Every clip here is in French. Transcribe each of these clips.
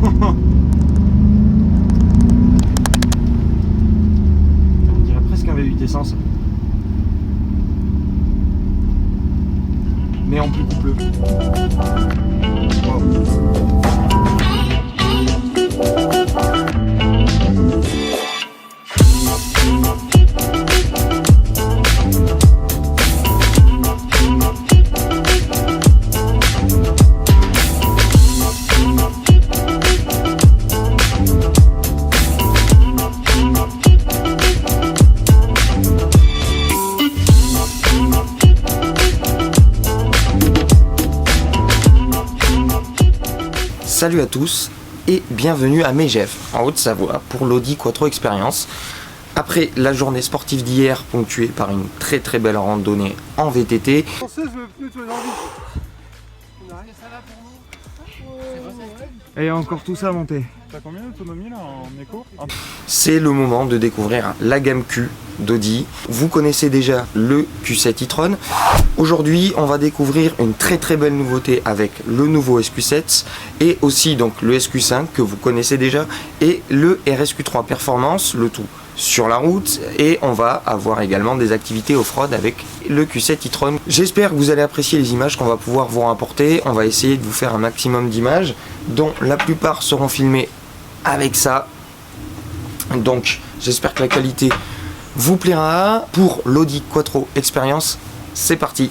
On dirait presque un V8 essence. Mais en plus coupleux. Wow. Salut à tous et bienvenue à Megève, en Haute-Savoie, pour l'Audi Quattro Experience. Après la journée sportive d'hier, ponctuée par une très belle randonnée en VTT. Et encore tout ça à monter. T'as combien d'autonomie là en éco? C'est le moment de découvrir la gamme Q d'Audi. Vous connaissez déjà le Q7 e-tron. Aujourd'hui, on va découvrir une très belle nouveauté avec le nouveau SQ7 et aussi donc le SQ5 que vous connaissez déjà et le RSQ3 Performance, le tout sur la route, et on va avoir également des activités off-road avec le Q7 e-tron. J'espère que vous allez apprécier les images qu'on va pouvoir vous rapporter. On va essayer de vous faire un maximum d'images dont la plupart seront filmées avec ça. Donc j'espère que la qualité vous plaira. Pour l'Audi Quattro Experience, c'est parti.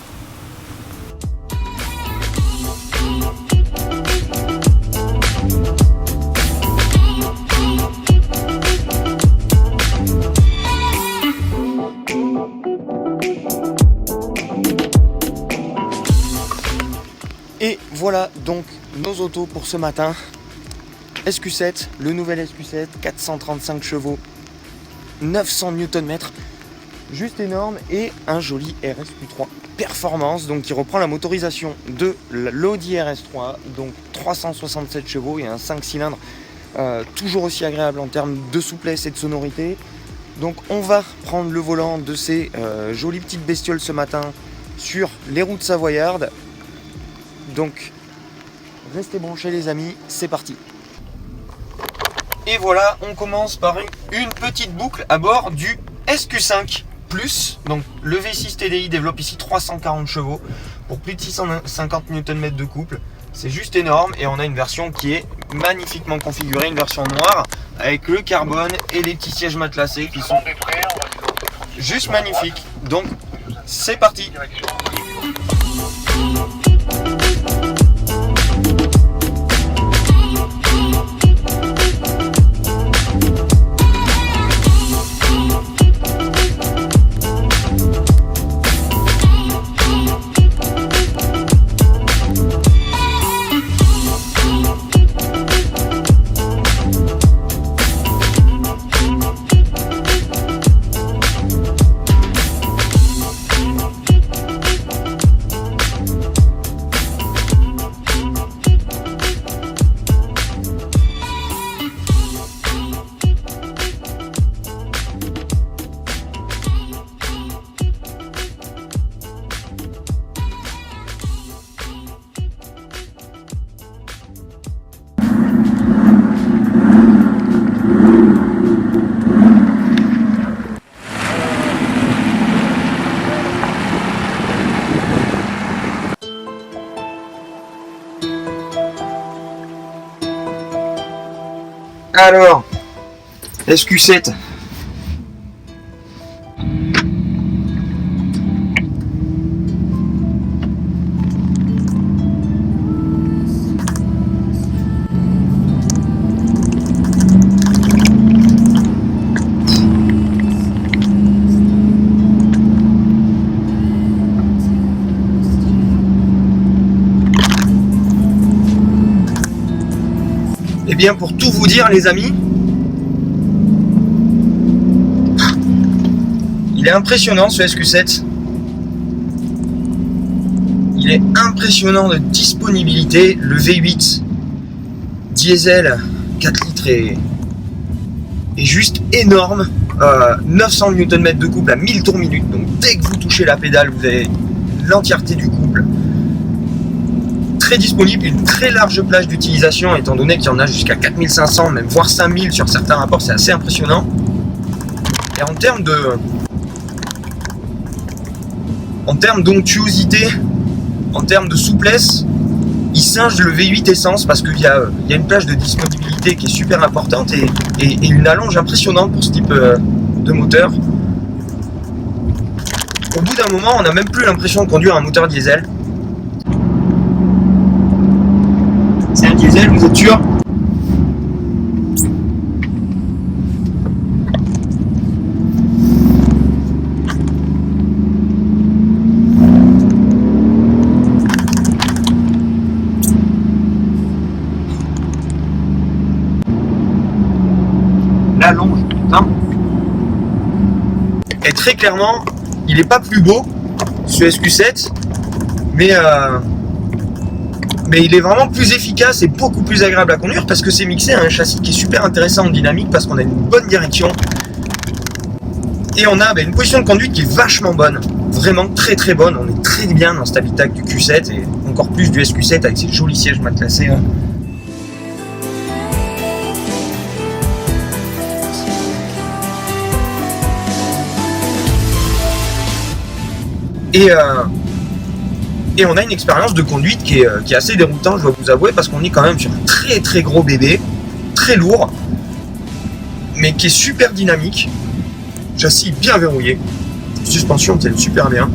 Et voilà donc nos autos pour ce matin. SQ7, le nouvel SQ7, 435 chevaux, 900 Nm, juste énorme, et un joli RSQ3 Performance, donc qui reprend la motorisation de l'Audi RS3, donc 367 chevaux et un 5 cylindres, toujours aussi agréable en termes de souplesse et de sonorité. Donc on va prendre le volant de ces jolies petites bestioles ce matin sur les routes savoyardes. Donc restez branchés les amis, c'est parti. Et voilà, on commence par une petite boucle à bord du SQ5 Plus. Donc le V6 TDI développe ici 340 chevaux pour plus de 650 Nm de couple. C'est juste énorme, et on a une version qui est magnifiquement configurée, une version noire avec le carbone et les petits sièges matelassés qui sont juste magnifiques. Donc c'est parti. Alors, SQ7. Eh bien, pour tout vous dire les amis, il est impressionnant ce SQ7. Il est impressionnant de disponibilité. Le V8 diesel 4 litres est juste énorme. 900 Nm de couple à 1000 tours minute. Donc dès que vous touchez la pédale, vous avez l'entièreté du couple. très disponible, une très large plage d'utilisation, étant donné qu'il y en a jusqu'à 4500, même voire 5000 sur certains rapports, c'est assez impressionnant. Et en termes d'onctuosité, en termes de souplesse, il singe le V8 essence parce qu'il y a une plage de disponibilité qui est super importante et une allonge impressionnante pour ce type de moteur. Au bout d'un moment, on n'a même plus l'impression de conduire un moteur diesel. C'est un diesel, vous êtes sûr? La longe, putain. Et très clairement, il n'est pas plus beau, ce SQ7, mais il est vraiment plus efficace et beaucoup plus agréable à conduire parce que c'est mixé à un châssis qui est super intéressant en dynamique parce qu'on a une bonne direction et on a une position de conduite qui est vachement bonne, vraiment très très bonne. On est très bien dans cet habitacle du Q7 et encore plus du SQ7 avec ses jolis sièges matelassés. Et on a une expérience de conduite qui est assez déroutante, je dois vous avouer, parce qu'on est quand même sur un très très gros bébé, très lourd, mais qui est super dynamique. Châssis bien verrouillé, suspension tienne super bien.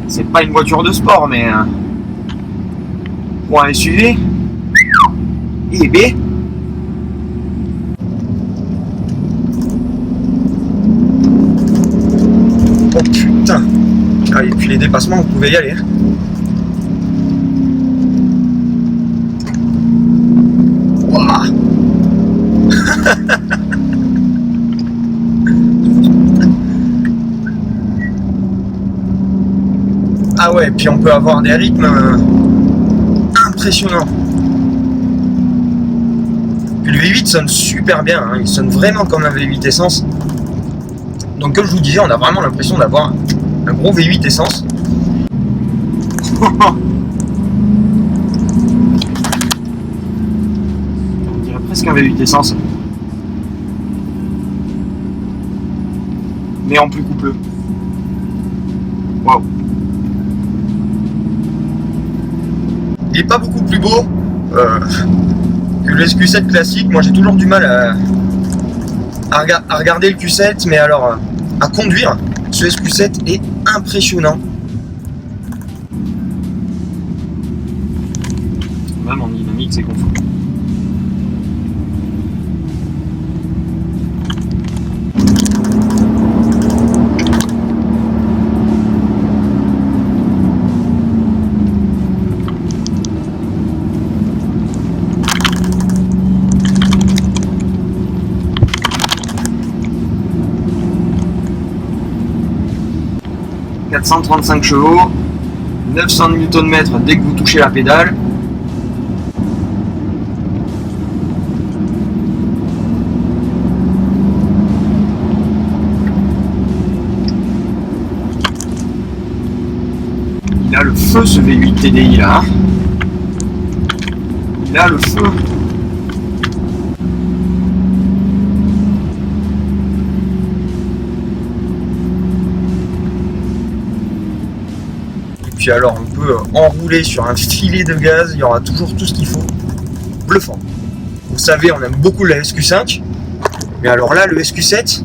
C'est pas une voiture de sport, mais pour un SUV, et B. Oh putain! Ah, et puis les dépassements, vous pouvez y aller. Wouah. Ah ouais, puis on peut avoir des rythmes impressionnants. Puis le V8 sonne super bien, hein, il sonne vraiment comme un V8 essence. Donc comme je vous disais, on a vraiment l'impression d'avoir un gros V8 essence. On dirait presque un V8 essence. Mais en plus coupeux. Waouh. Il n'est pas beaucoup plus beau que le SQ7 classique. Moi j'ai toujours du mal à regarder le Q7, mais alors à conduire, ce SQ7 est impressionnant. Même en dynamique, c'est confort. « 435 chevaux, 900 Nm dès que vous touchez la pédale. » Il a le feu ce V8 TDI là. Il a le feu. Puis alors on peut enrouler sur un filet de gaz, il y aura toujours tout ce qu'il faut. Bluffant. Vous savez, on aime beaucoup la SQ5, mais alors là, le SQ7,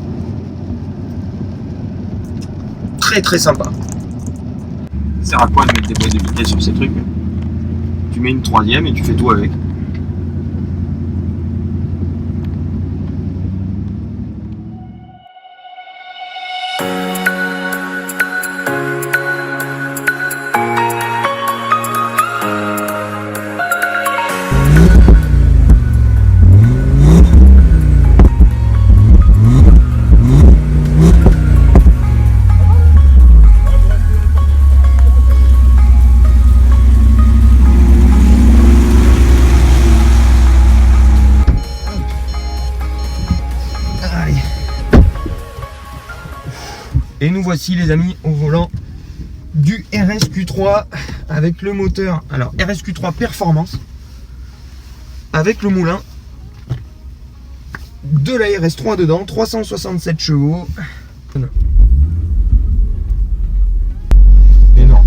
très très sympa. Ça sert à quoi de mettre des boîtes de vitesse sur ces trucs? Tu mets une troisième et tu fais tout avec. Et nous voici les amis au volant du RSQ3 avec le moteur. Alors RSQ3 Performance avec le moulin de la RS3 dedans, 367 chevaux. Énorme.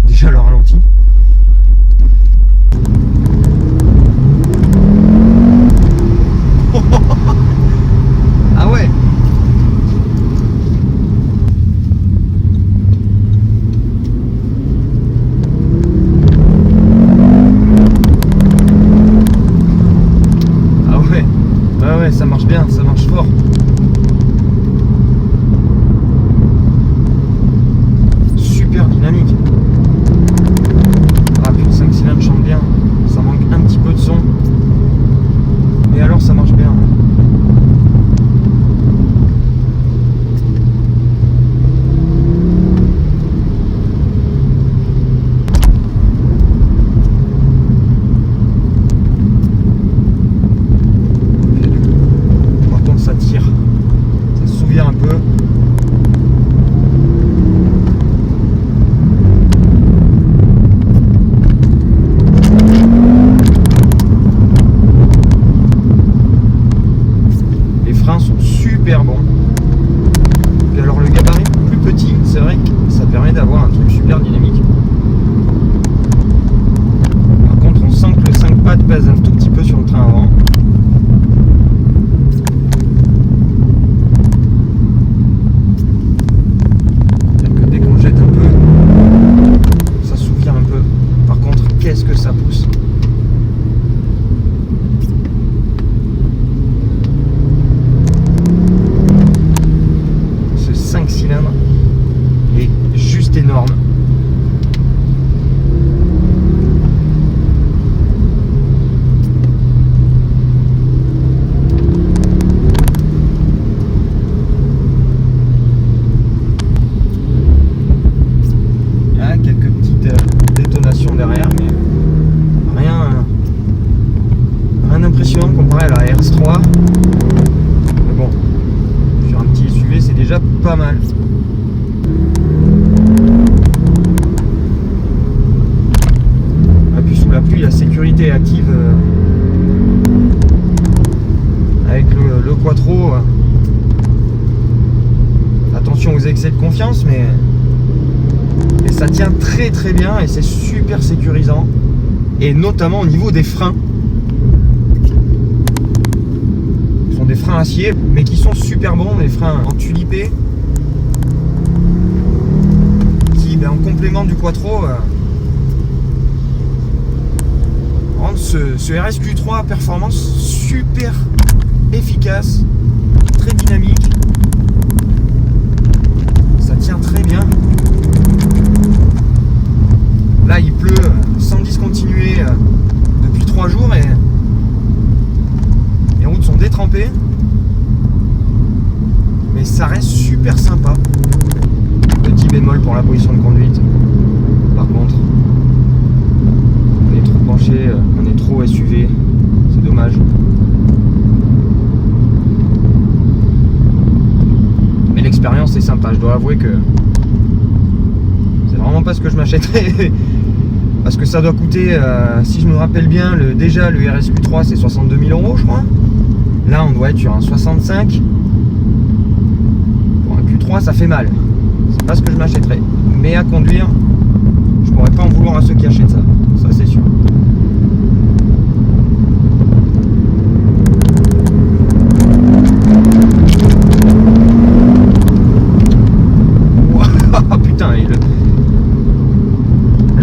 Déjà le ralenti. Ah ouais. Ah ouais. Ah ouais, ça marche bien, ça marche fort. Super dynamique. Ah puis le 5 cylindres chante bien. Ça manque un petit peu de son. Mais alors ça marche bien. Par contre ça tire. Ça se souvient un peu. Les freins sont super bons. Et alors le gabarit plus petit, c'est vrai que ça permet d'avoir un truc super dynamique. Par contre on sent que le 5 pattes pèse un tout petit peu sur le train avant. C'est-à-dire que dès qu'on jette un peu, ça souvient un peu. Par contre, qu'est-ce que ça pousse? Ce 5 cylindres est juste énorme. Il y a quelques petites détonations derrière, mais rien d'impressionnant comparé à la RS3. Mais bon, sur un petit SUV, c'est déjà pas mal. Et puis sous la pluie, la sécurité est active avec le Quattro. Attention aux excès de confiance, mais ça tient très très bien et c'est super sécurisant. Et notamment au niveau des freins. Ce sont des freins acier, mais qui sont super bons, des freins en tulipé. Qui, en complément du Quattro, rendent ce RSQ3 Performance super efficace, très dynamique. Ça tient très bien. Là il pleut sans discontinuer depuis 3 jours et les routes sont détrempées. Mais ça reste super sympa. Petit bémol pour la position de conduite. Par contre, on est trop penché, on est trop SUV. C'est dommage. Mais l'expérience est sympa. Je dois avouer que c'est vraiment pas ce que je m'achèterais. Parce que ça doit coûter, si je me rappelle bien, déjà le RSQ3 c'est 62 000 €, je crois. Là on doit être sur un 65. Pour un Q3 ça fait mal. C'est pas ce que je m'achèterais. Mais à conduire, je pourrais pas en vouloir à ceux qui achètent ça. Ça c'est sûr. Wow, putain, et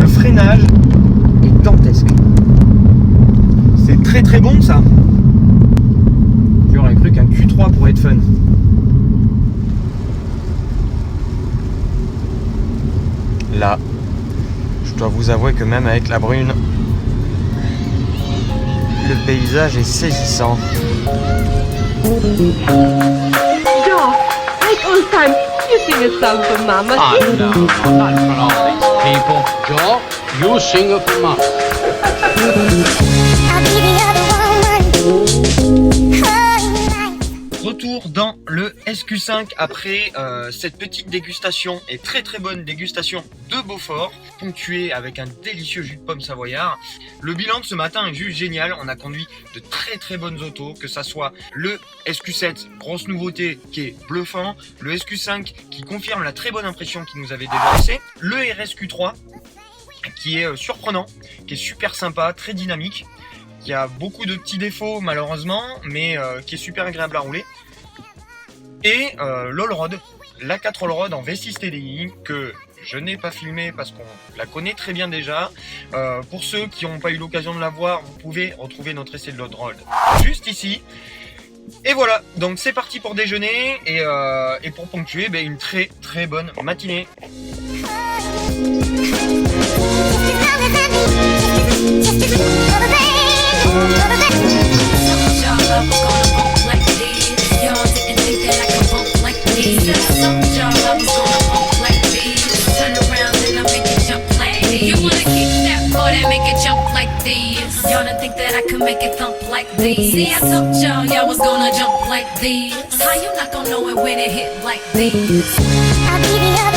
le freinage est dantesque. C'est très très bon ça. J'aurais cru qu'un Q3 pourrait être fun. Là, je dois vous avouer que même avec la brune, le paysage est saisissant. Doc, like old time, you sing a song for Mama. Ah, no, not for all these people. Joe, you sing it for Mama. I'll be the other woman. Oh, You retour dans le SQ5 après cette petite dégustation et très bonne dégustation de Beaufort, ponctuée avec un délicieux jus de pomme savoyard. Le bilan de ce matin est juste génial. On a conduit de très bonnes autos, que ça soit le SQ7, grosse nouveauté qui est bluffant, le SQ5 qui confirme la très bonne impression qu'il nous avait déjà laissé, le RSQ3 qui est surprenant, qui est super sympa, très dynamique, qui a beaucoup de petits défauts malheureusement, mais qui est super agréable à rouler. Et l'Allroad, l'A4 Allroad en V6 TDI, que je n'ai pas filmé parce qu'on la connaît très bien déjà. Pour ceux qui n'ont pas eu l'occasion de la voir, vous pouvez retrouver notre essai de l'Allroad juste ici. Et voilà, donc c'est parti pour déjeuner et pour ponctuer une très bonne matinée. Y'all didn't think that I could make it thump like these. See, I told y'all was gonna jump like these. How you not gonna know it when it hit like these? I'll give you